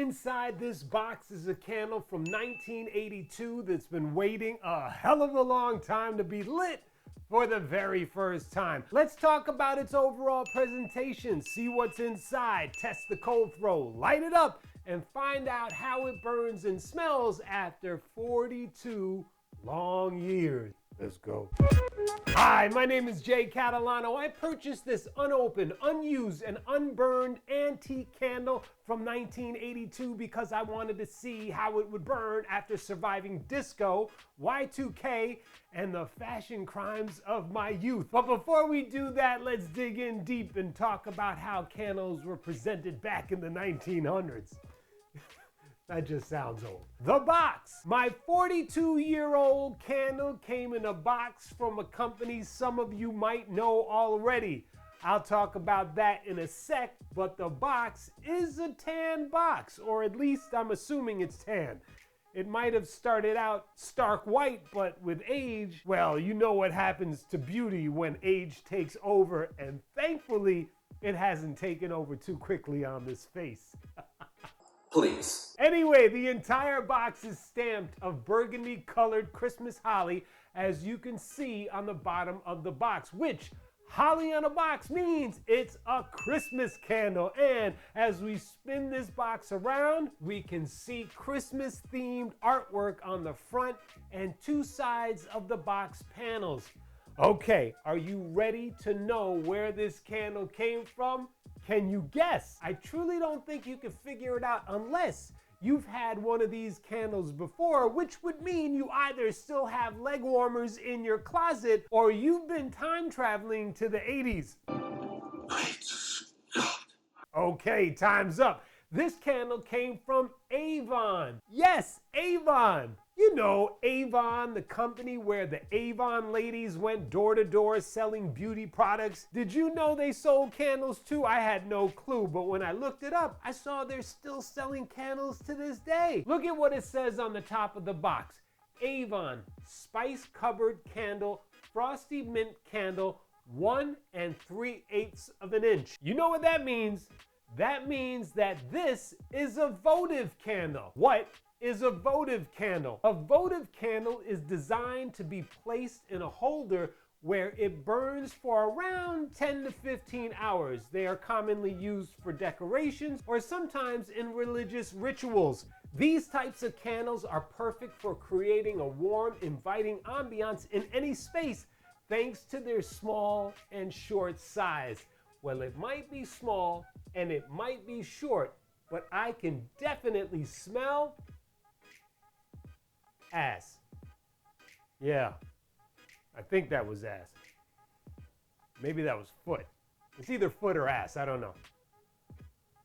Inside this box is a candle from 1982 that's been waiting a hell of a long time to be lit for the very first time. Let's talk about its overall presentation, see what's inside, test the cold throw, light it up, and find out how it burns and smells after 42 long years. Let's go. Hi, my name is Jay Catalano. I purchased this unopened, unused, and unburned antique candle from 1982 because I wanted to see how it would burn after surviving disco, Y2K, and the fashion crimes of my youth. But before we do that, let's dig in deep and talk about how candles were presented back in the 1900s. That just sounds old. The box. My 42-year-old candle came in a box from a company some of you might know already. I'll talk about that in a sec, but the box is a tan box, or at least I'm assuming it's tan. It might have started out stark white, but with age, well, you know what happens to beauty when age takes over, and thankfully, it hasn't taken over too quickly on this face. Please. Anyway, the entire box is stamped of burgundy colored Christmas holly, as you can see on the bottom of the box, which holly on a box means it's a Christmas candle. And as we spin this box around, we can see Christmas themed artwork on the front and two sides of the box panels. Okay, are you ready to know where this candle came from? Can you guess? I truly don't think you can figure it out unless you've had one of these candles before, which would mean you either still have leg warmers in your closet or you've been time traveling to the 80s. God. Okay, time's up. This candle came from Avon. Yes, Avon. You know, Avon, the company where the Avon ladies went door to door selling beauty products. Did you know they sold candles too? I had no clue, but when I looked it up, I saw they're still selling candles to this day. Look at what it says on the top of the box. Avon Spice Covered Candle, Frosty Mint Candle, 1 3/8 of an inch. You know what that means? That means that this is a votive candle. What is a votive candle? A votive candle is designed to be placed in a holder where it burns for around 10 to 15 hours. They are commonly used for decorations or sometimes in religious rituals. These types of candles are perfect for creating a warm, inviting ambiance in any space thanks to their small and short size. Well, it might be small and it might be short, but I can definitely smell ass. Yeah, I think that was ass. Maybe that was foot. It's either foot or ass, I don't know.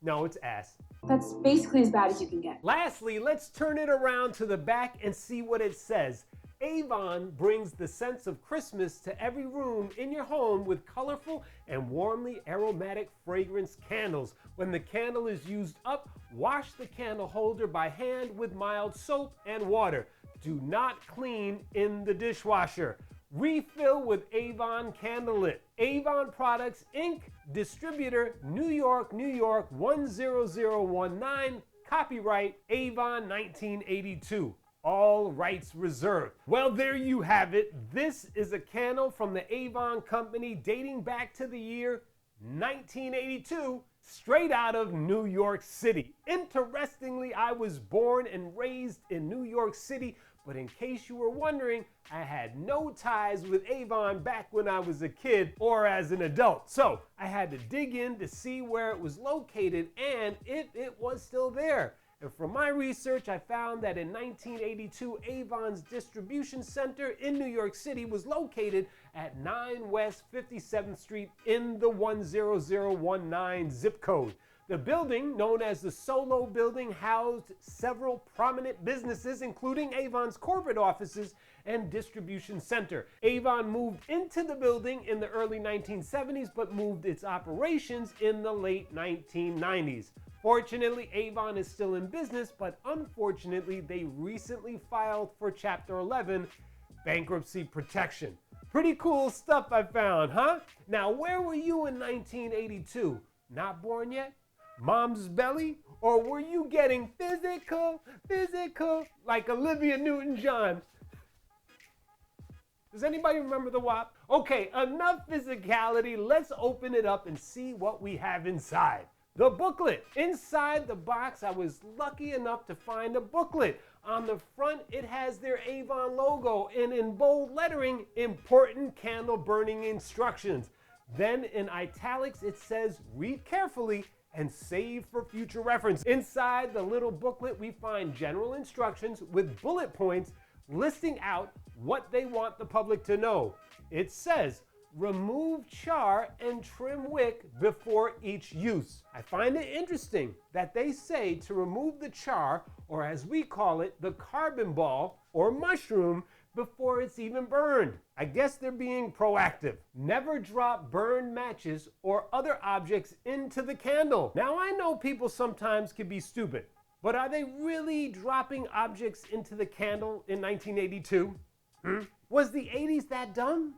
No, it's ass. That's basically as bad as you can get. Lastly, let's turn it around to the back and see what it says. Avon brings the sense of Christmas to every room in your home with colorful and warmly aromatic fragrance candles. When the candle is used up, wash the candle holder by hand with mild soap and water. Do not clean in the dishwasher. Refill with Avon Candlelit. Avon Products, Inc., Distributor, New York, New York, 10019, copyright Avon 1982. All rights reserved. Well, there you have it. This is a candle from the Avon Company dating back to the year 1982, straight out of New York City. Interestingly, I was born and raised in New York City, but in case you were wondering, I had no ties with Avon back when I was a kid or as an adult. So I had to dig in to see where it was located and if it was still there. And from my research, I found that in 1982, Avon's distribution center in New York City was located at 9 West 57th Street in the 10019 zip code. The building, known as the Solo Building, housed several prominent businesses, including Avon's corporate offices and distribution center. Avon moved into the building in the early 1970s, but moved its operations in the late 1990s. Fortunately, Avon is still in business, but unfortunately, they recently filed for Chapter 11 bankruptcy protection. Pretty cool stuff I found, huh? Now, where were you in 1982? Not born yet? Mom's belly? Or were you getting physical, like Olivia Newton-John? Does anybody remember the WAP? Okay, enough physicality. Let's open it up and see what we have inside. The booklet. Inside the box, I was lucky enough to find a booklet. On the front, it has their Avon logo, and in bold lettering, important candle burning instructions. Then in italics, it says, read carefully and save for future reference. Inside the little booklet, we find general instructions with bullet points listing out what they want the public to know. It says, remove char and trim wick before each use. I find it interesting that they say to remove the char, or as we call it, the carbon ball or mushroom, before it's even burned. I guess they're being proactive. Never drop burned matches or other objects into the candle. Now I know people sometimes can be stupid, but are they really dropping objects into the candle in 1982? Was the 80s that dumb?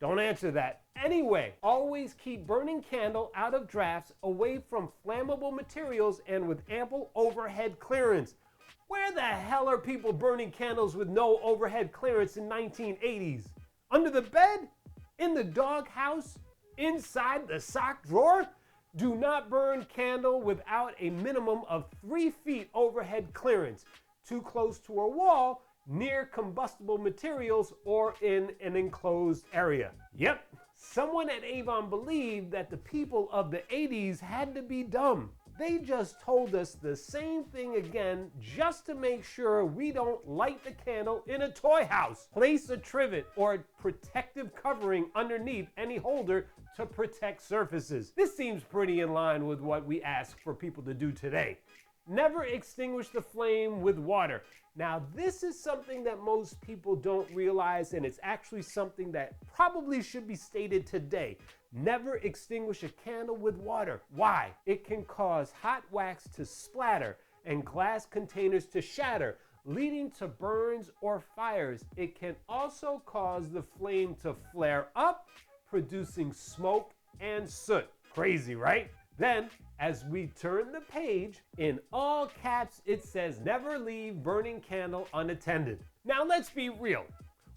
Don't answer that. Anyway, always keep burning candle out of drafts, away from flammable materials, and with ample overhead clearance. Where the hell are people burning candles with no overhead clearance in 1980s? Under the bed? In the doghouse? Inside the sock drawer? Do not burn candle without a minimum of 3 feet overhead clearance, too close to a wall, near combustible materials, or in an enclosed area. Yep, someone at Avon believed that the people of the 80s had to be dumb. They just told us the same thing again just to make sure we don't light the candle in a toy house. Place a trivet or protective covering underneath any holder to protect surfaces. This seems pretty in line with what we ask for people to do today. Never extinguish the flame with water. Now, this is something that most people don't realize, and it's actually something that probably should be stated today. Never extinguish a candle with water. Why? It can cause hot wax to splatter and glass containers to shatter, leading to burns or fires. It can also cause the flame to flare up, producing smoke and soot. Crazy, right? Then, as we turn the page, in all caps, it says, never leave burning candle unattended. Now, let's be real.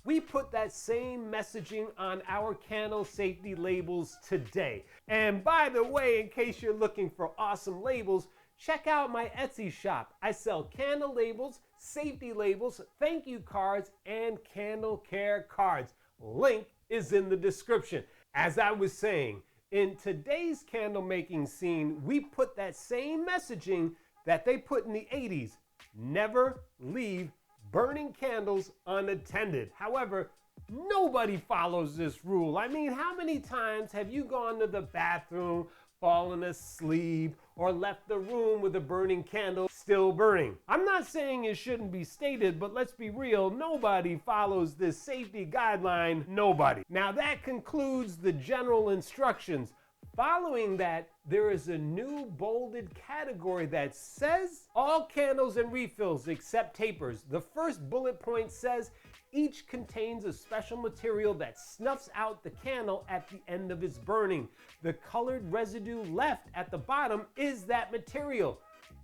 We put that same messaging on our candle safety labels today. And by the way, in case you're looking for awesome labels, check out my Etsy shop. I sell candle labels, safety labels, thank you cards, and candle care cards. Link is in the description. As I was saying, in today's candle making scene, we put that same messaging that they put in the 80s. Never leave burning candles unattended. However, nobody follows this rule. I mean, how many times have you gone to the bathroom, fallen asleep, or left the room with a burning candle still burning? I'm not saying it shouldn't be stated, but let's be real, nobody follows this safety guideline, nobody. Now that concludes the general instructions. Following that, there is a new bolded category that says all candles and refills except tapers. The first bullet point says each contains a special material that snuffs out the candle at the end of its burning. The colored residue left at the bottom is that material.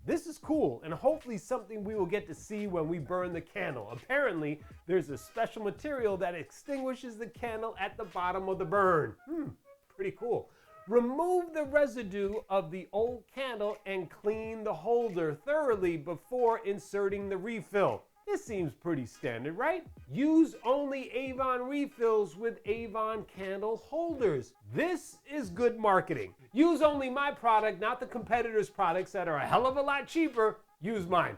This is cool and hopefully something we will get to see when we burn the candle. Apparently, there's a special material that extinguishes the candle at the bottom of the burn. Pretty cool. Remove the residue of the old candle and clean the holder thoroughly before inserting the refill. This seems pretty standard, right? Use only Avon refills with Avon candle holders. This is good marketing. Use only my product, not the competitors' products that are a hell of a lot cheaper. Use mine.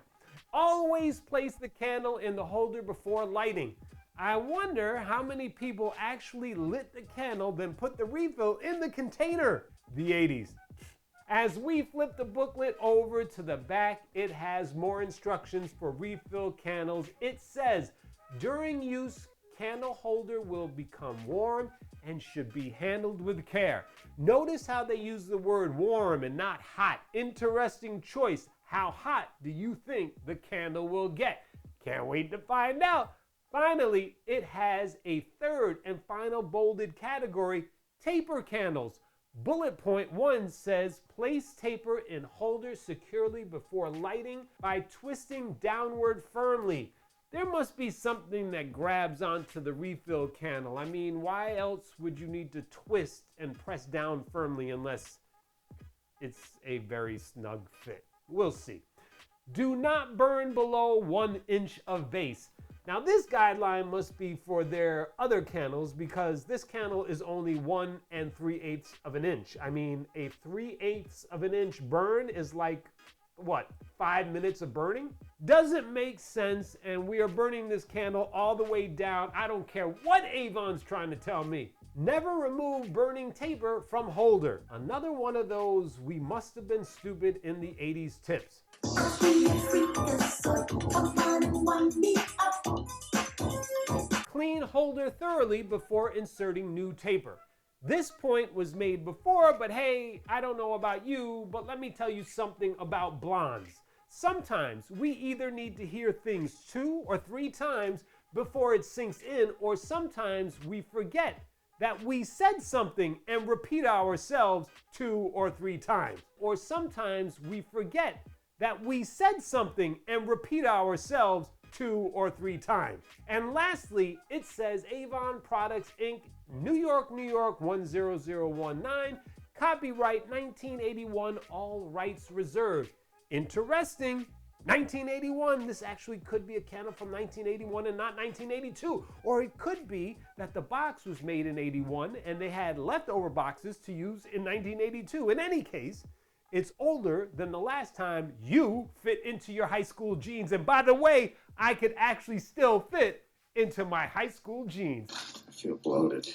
Always place the candle in the holder before lighting. I wonder how many people actually lit the candle, then put the refill in the container. The 80s. As we flip the booklet over to the back, it has more instructions for refill candles. It says, during use, candle holder will become warm and should be handled with care. Notice how they use the word warm and not hot. Interesting choice. How hot do you think the candle will get? Can't wait to find out. Finally, it has a third and final bolded category, taper candles. Bullet point 1 says place taper in holder securely before lighting by twisting downward firmly. There must be something that grabs onto the refill candle. I mean, why else would you need to twist and press down firmly unless it's a very snug fit? We'll see. Do not burn below 1 inch of base. Now this guideline must be for their other candles because this candle is only 1 3/8 of an inch. I mean, a 3/8 of an inch burn is like, what, 5 minutes of burning? Doesn't make sense, and we are burning this candle all the way down. I don't care what Avon's trying to tell me. Never remove burning taper from holder. Another one of those we must have been stupid in the 80s tips. Clean holder thoroughly before inserting new taper. This point was made before, but hey, I don't know about you, but let me tell you something about blondes. Sometimes we either need to hear things 2 or 3 times before it sinks in, or sometimes we forget that we said something and repeat ourselves 2 or 3 times. Or sometimes we forget that we said something and repeat ourselves 2 or 3 times. And lastly, it says Avon Products Inc., New York, New York 10019, copyright 1981, all rights reserved. Interesting. 1981, this actually could be a candle from 1981 and not 1982. Or it could be that the box was made in 81 and they had leftover boxes to use in 1982. In any case, it's older than the last time you fit into your high school jeans. And by the way, I could actually still fit into my high school jeans. I feel bloated.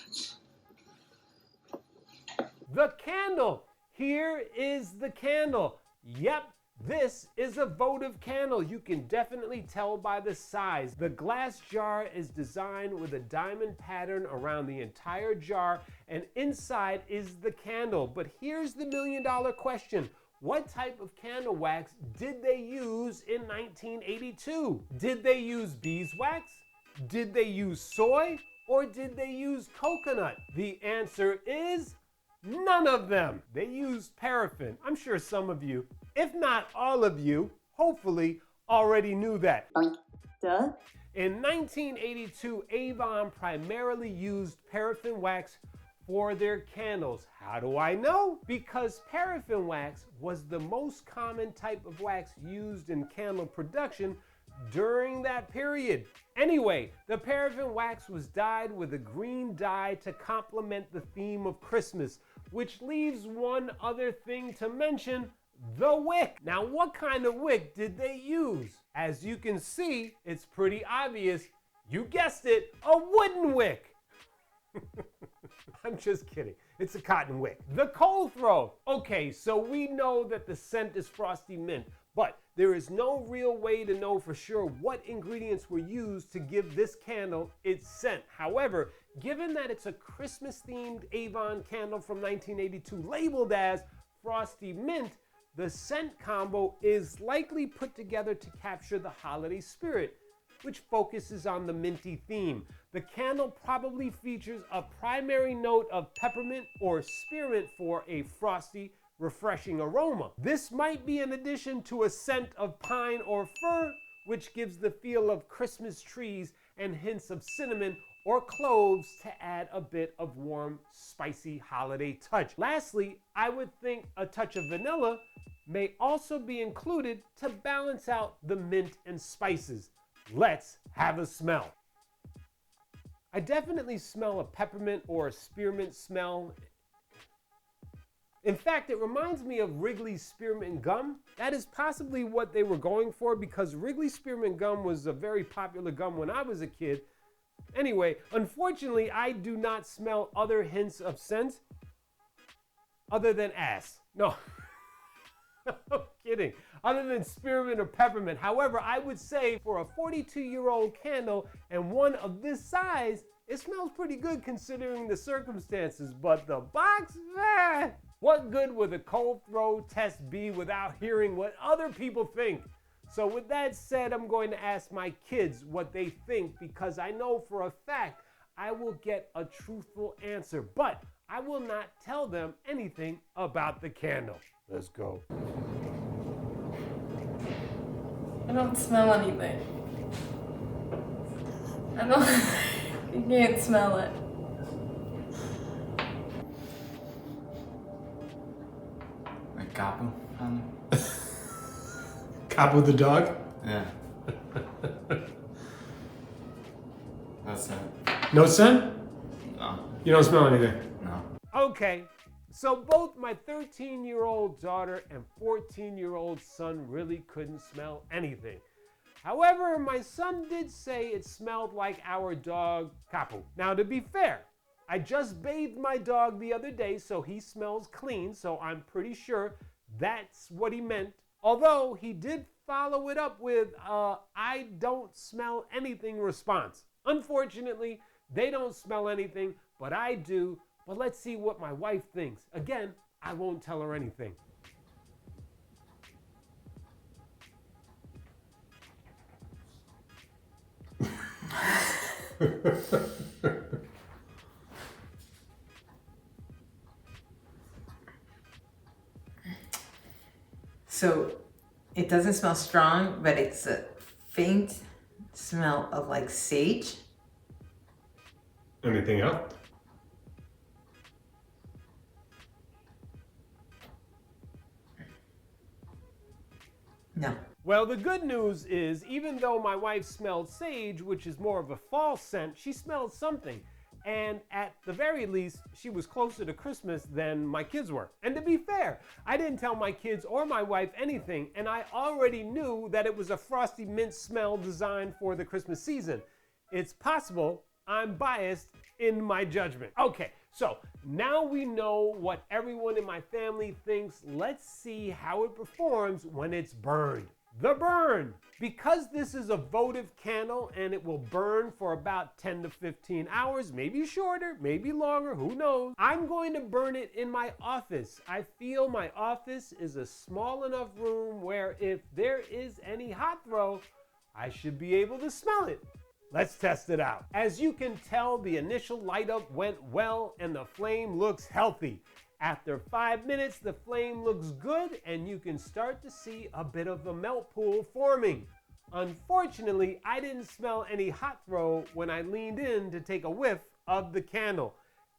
The candle. Here is the candle. Yep, this is a votive candle. You can definitely tell by the size. The glass jar is designed with a diamond pattern around the entire jar, and inside is the candle. But here's the million-dollar question. What type of candle wax did they use in 1982? Did they use beeswax? Did they use soy? Or did they use coconut? The answer is none of them. They used paraffin. I'm sure some of you, if not all of you, hopefully already knew that. Duh. In 1982, Avon primarily used paraffin wax for their candles. How do I know? Because paraffin wax was the most common type of wax used in candle production during that period. Anyway, the paraffin wax was dyed with a green dye to complement the theme of Christmas, which leaves one other thing to mention: the wick. Now, what kind of wick did they use? As you can see, it's pretty obvious. You guessed it, a wooden wick. I'm just kidding. It's a cotton wick. The cold throw. Okay, so we know that the scent is frosty mint, but there is no real way to know for sure what ingredients were used to give this candle its scent. However, given that it's a Christmas-themed Avon candle from 1982 labeled as frosty mint, the scent combo is likely put together to capture the holiday spirit, which focuses on the minty theme. The candle probably features a primary note of peppermint or spearmint for a frosty, refreshing aroma. This might be in addition to a scent of pine or fir, which gives the feel of Christmas trees and hints of cinnamon or cloves to add a bit of warm, spicy holiday touch. Lastly, I would think a touch of vanilla may also be included to balance out the mint and spices. Let's have a smell. I definitely smell a peppermint or a spearmint smell. In fact, it reminds me of Wrigley's spearmint gum. That is possibly what they were going for, because Wrigley's spearmint gum was a very popular gum when I was a kid. Anyway, unfortunately, I do not smell other hints of scent other than ass. No, I'm kidding. Other than spearmint or peppermint. However, I would say for a 42-year-old candle and one of this size, it smells pretty good considering the circumstances. But the box, what good would a cold throw test be without hearing what other people think? So with that said, I'm going to ask my kids what they think, because I know for a fact I will get a truthful answer. But I will not tell them anything about the candle. Let's go. I don't smell anything. I don't, you can't smell it. Like Capo? Capo the dog? Yeah. That's it. No scent? No. You don't smell anything? No. Okay, so both my 13-year-old daughter and 14-year-old son really couldn't smell anything. However, my son did say it smelled like our dog, Capo. Now, to be fair, I just bathed my dog the other day, so he smells clean, so I'm pretty sure that's what he meant. Although he did follow it up with I don't smell anything response. Unfortunately, they don't smell anything, but I do. But let's see what my wife thinks. Again, I won't tell her anything. So it doesn't smell strong, but it's a faint smell of like sage. Anything else? No. Well, the good news is, even though my wife smelled sage, which is more of a fall scent, she smelled something. And at the very least, she was closer to Christmas than my kids were. And to be fair, I didn't tell my kids or my wife anything, and I already knew that it was a frosty mint smell designed for the Christmas season. It's possible I'm biased in my judgment. Okay, so now we know what everyone in my family thinks. Let's see how it performs when it's burned. The burn. Because this is a votive candle and it will burn for about 10 to 15 hours, maybe shorter, maybe longer, who knows. I'm going to burn it in my office. I feel my office is a small enough room where if there is any hot throw, I should be able to smell it. Let's test it out. As you can tell, the initial light up went well and the flame looks healthy. After 5 minutes, the flame looks good and you can start to see a bit of a melt pool forming. Unfortunately, I didn't smell any hot throw when I leaned in to take a whiff of the candle.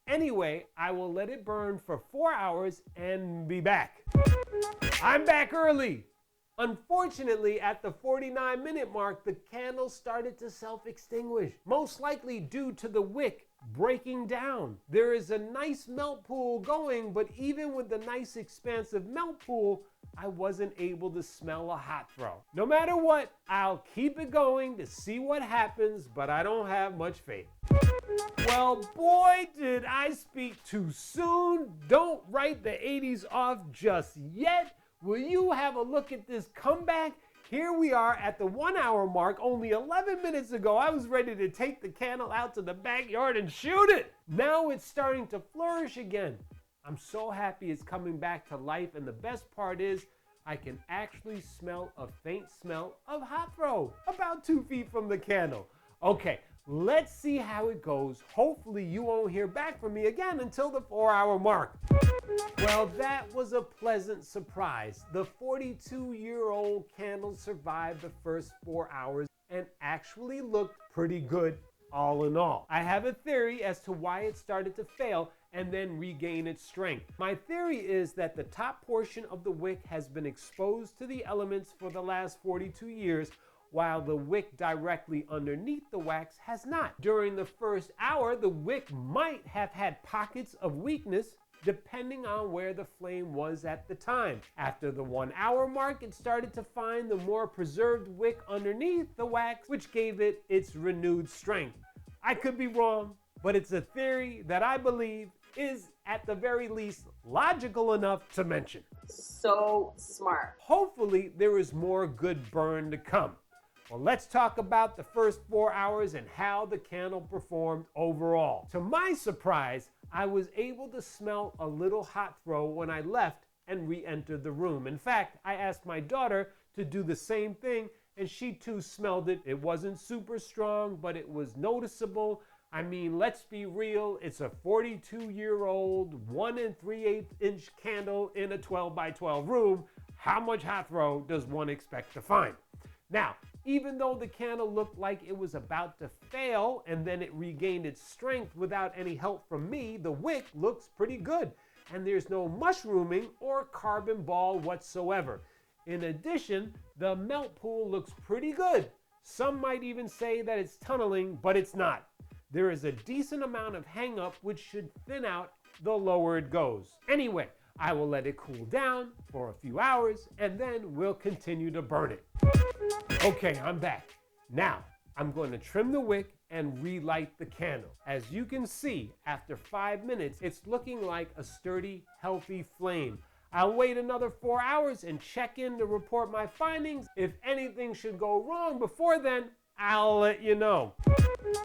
Anyway, I will let it burn for 4 hours and be back. I'm back early. Unfortunately, at the 49-minute mark, the candle started to self-extinguish, most likely due to the wick breaking down. There is a nice melt pool going, but even with the nice expansive melt pool, I wasn't able to smell a hot throw. No matter what, I'll keep it going to see what happens, but I don't have much faith. Well, boy, did I speak too soon. Don't write the 80s off just yet. Will you have a look at this comeback? Here we are at the 1 hour mark. Only 11 minutes ago, I was ready to take the candle out to the backyard and shoot it. Now it's starting to flourish again. I'm so happy it's coming back to life, and the best part is I can actually smell a faint smell of hot throw about 2 feet from the candle. Okay, let's see how it goes. Hopefully you won't hear back from me again until the 4 hour mark. Well, that was a pleasant surprise. The 42-year-old candle survived the first 4 hours and actually looked pretty good all in all. I have a theory as to why it started to fail and then regain its strength. My theory is that the top portion of the wick has been exposed to the elements for the last 42 years, while the wick directly underneath the wax has not. During the first hour, the wick might have had pockets of weakness depending on where the flame was at the time. After the 1 hour mark, it started to find the more preserved wick underneath the wax, which gave it its renewed strength. I could be wrong, but it's a theory that I believe is at the very least logical enough to mention. So smart. Hopefully there is more good burn to come. Well, let's talk about the first 4 hours and how the candle performed overall. To my surprise, I was able to smell a little hot throw when I left and re-entered the room. In fact, I asked my daughter to do the same thing and she too smelled it. It wasn't super strong, but it was noticeable. I mean, let's be real, it's a 42-year-old 1 3/8 inch candle in a 12 by 12 room. How much hot throw does one expect to find? Now, even though the candle looked like it was about to fail and then it regained its strength without any help from me, the wick looks pretty good. And there's no mushrooming or carbon ball whatsoever. In addition, the melt pool looks pretty good. Some might even say that it's tunneling, but it's not. There is a decent amount of hang up which should thin out the lower it goes. Anyway, I will let it cool down for a few hours and then we'll continue to burn it. Okay, I'm back. Now, I'm going to trim the wick and relight the candle. As you can see, after 5 minutes, it's looking like a sturdy, healthy flame. I'll wait another 4 hours and check in to report my findings. If anything should go wrong before then, I'll let you know.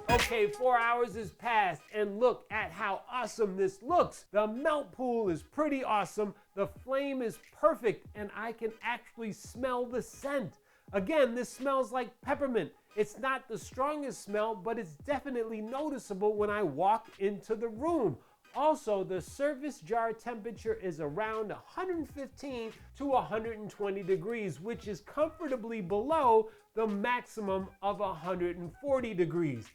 Okay, 4 hours has passed and look at how awesome this looks. The melt pool is pretty awesome. The flame is perfect and I can actually smell the scent. Again, this smells like peppermint. It's not the strongest smell, but it's definitely noticeable when I walk into the room. Also, the surface jar temperature is around 115 to 120 degrees, which is comfortably below the maximum of 140 degrees.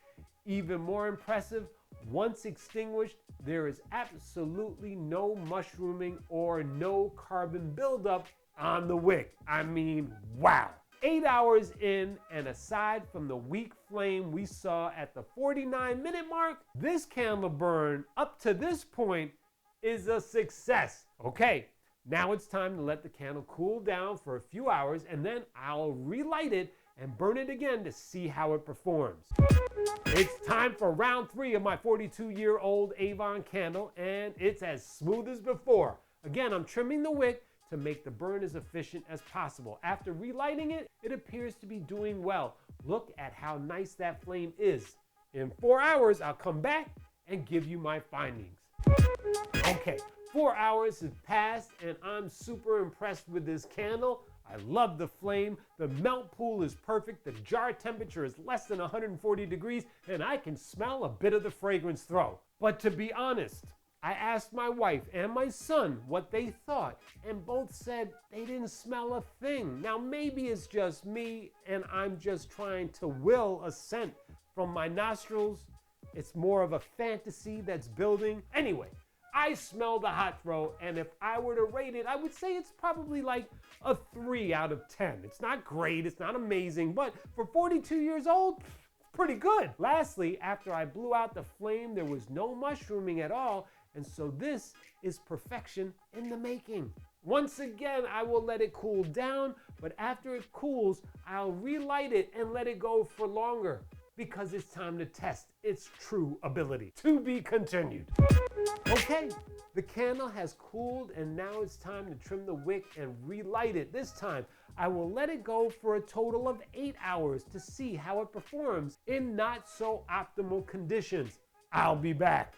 Even more impressive, once extinguished, there is absolutely no mushrooming or no carbon buildup on the wick. I mean, wow. 8 hours in, and aside from the weak flame we saw at the 49-minute mark, this candle burn up to this point is a success. Okay, now it's time to let the candle cool down for a few hours and then I'll relight it and burn it again to see how it performs. It's time for round 3 of my 42-year-old Avon candle and it's as smooth as before. Again, I'm trimming the wick to make the burn as efficient as possible. After relighting it, it appears to be doing well. Look at how nice that flame is. In 4 hours, I'll come back and give you my findings. Okay, 4 hours have passed and I'm super impressed with this candle. I love the flame. The melt pool is perfect. The jar temperature is less than 140 degrees and I can smell a bit of the fragrance throw. But to be honest, I asked my wife and my son what they thought, and both said they didn't smell a thing. Now, maybe it's just me, and I'm just trying to will a scent from my nostrils. It's more of a fantasy that's building. Anyway, I smell the hot throw, and if I were to rate it, I would say it's probably like a 3 out of 10. It's not great, it's not amazing, but for 42 years old, pretty good. Lastly, after I blew out the flame, there was no mushrooming at all, and so this is perfection in the making. Once again, I will let it cool down, but after it cools, I'll relight it and let it go for longer because it's time to test its true ability. To be continued. Okay, the candle has cooled and now it's time to trim the wick and relight it. This time, I will let it go for a total of 8 hours to see how it performs in not so optimal conditions. I'll be back.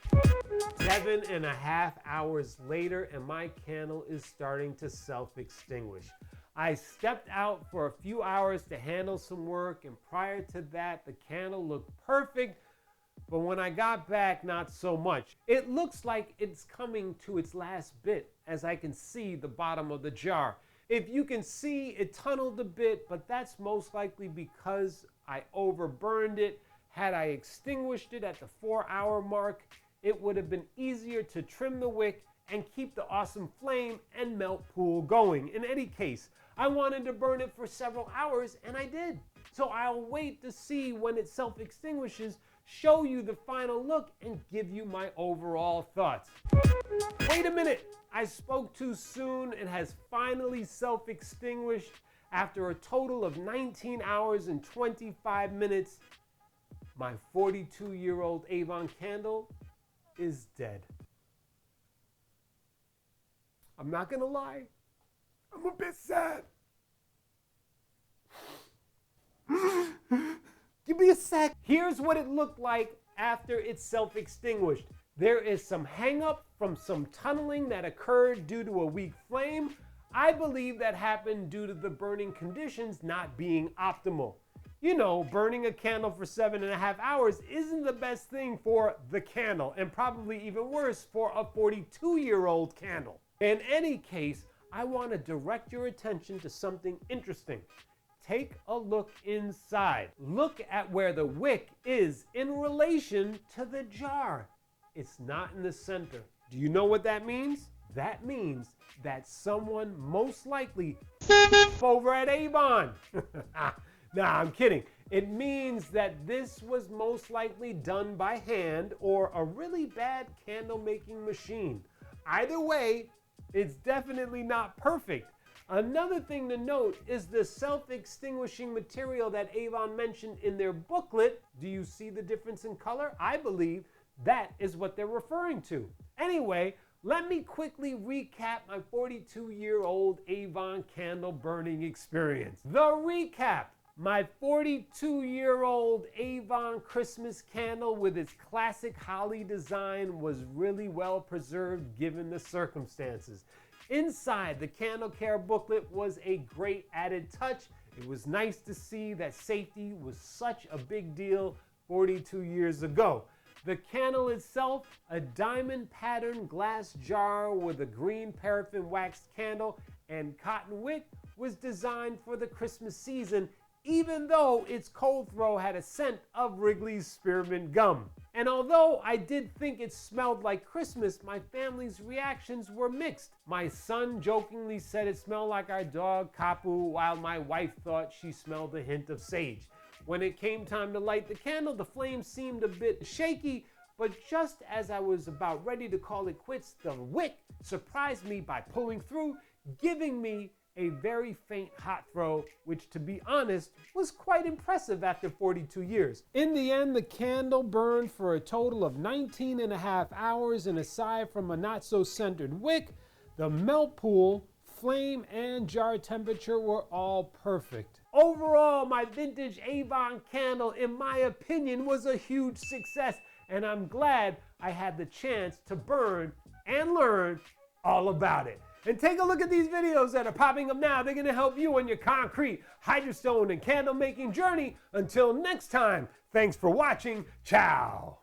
7.5 hours later and my candle is starting to self-extinguish. I stepped out for a few hours to handle some work, and prior to that, the candle looked perfect, but when I got back, not so much. It looks like it's coming to its last bit as I can see the bottom of the jar. If you can see, it tunneled a bit, but that's most likely because I overburned it. Had I extinguished it at the 4-hour mark, it would have been easier to trim the wick and keep the awesome flame and melt pool going. In any case, I wanted to burn it for several hours and I did. So I'll wait to see when it self-extinguishes, show you the final look and give you my overall thoughts. Wait a minute, I spoke too soon. It has finally self-extinguished after a total of 19 hours and 25 minutes. My 42-year-old Avon candle is dead. I'm not gonna lie, I'm a bit sad. Give me a sec. Here's what it looked like after it self-extinguished. There is some hang-up from some tunneling that occurred due to a weak flame. I believe that happened due to the burning conditions not being optimal. You know, burning a candle for 7.5 hours isn't the best thing for the candle, and probably even worse for a 42-year-old candle. In any case, I want to direct your attention to something interesting. Take a look inside. Look at where the wick is in relation to the jar. It's not in the center. Do you know what that means? That means that someone most likely over at Avon. Nah, I'm kidding. It means that this was most likely done by hand or a really bad candle making machine. Either way, it's definitely not perfect. Another thing to note is the self-extinguishing material that Avon mentioned in their booklet. Do you see the difference in color? I believe that is what they're referring to. Anyway, let me quickly recap my 42-year-old Avon candle burning experience. The recap. My 42-year-old Avon Christmas candle with its classic holly design was really well preserved given the circumstances. Inside, the candle care booklet was a great added touch. It was nice to see that safety was such a big deal 42 years ago. The candle itself, a diamond patterned glass jar with a green paraffin waxed candle and cotton wick, was designed for the Christmas season, even though its cold throw had a scent of Wrigley's spearmint gum. And although I did think it smelled like Christmas, my family's reactions were mixed. My son jokingly said it smelled like our dog Kapu, while my wife thought she smelled a hint of sage. When it came time to light the candle, the flame seemed a bit shaky, but just as I was about ready to call it quits, the wick surprised me by pulling through, giving me a very faint hot throw, which to be honest was quite impressive after 42 years. In the end, the candle burned for a total of 19.5 hours, and aside from a not so centered wick, the melt pool, flame, and jar temperature were all perfect. Overall, my vintage Avon candle, in my opinion, was a huge success, and I'm glad I had the chance to burn and learn all about it. And take a look at these videos that are popping up now. They're gonna help you on your concrete, hydrostone, and candle making journey. Until next time, thanks for watching. Ciao.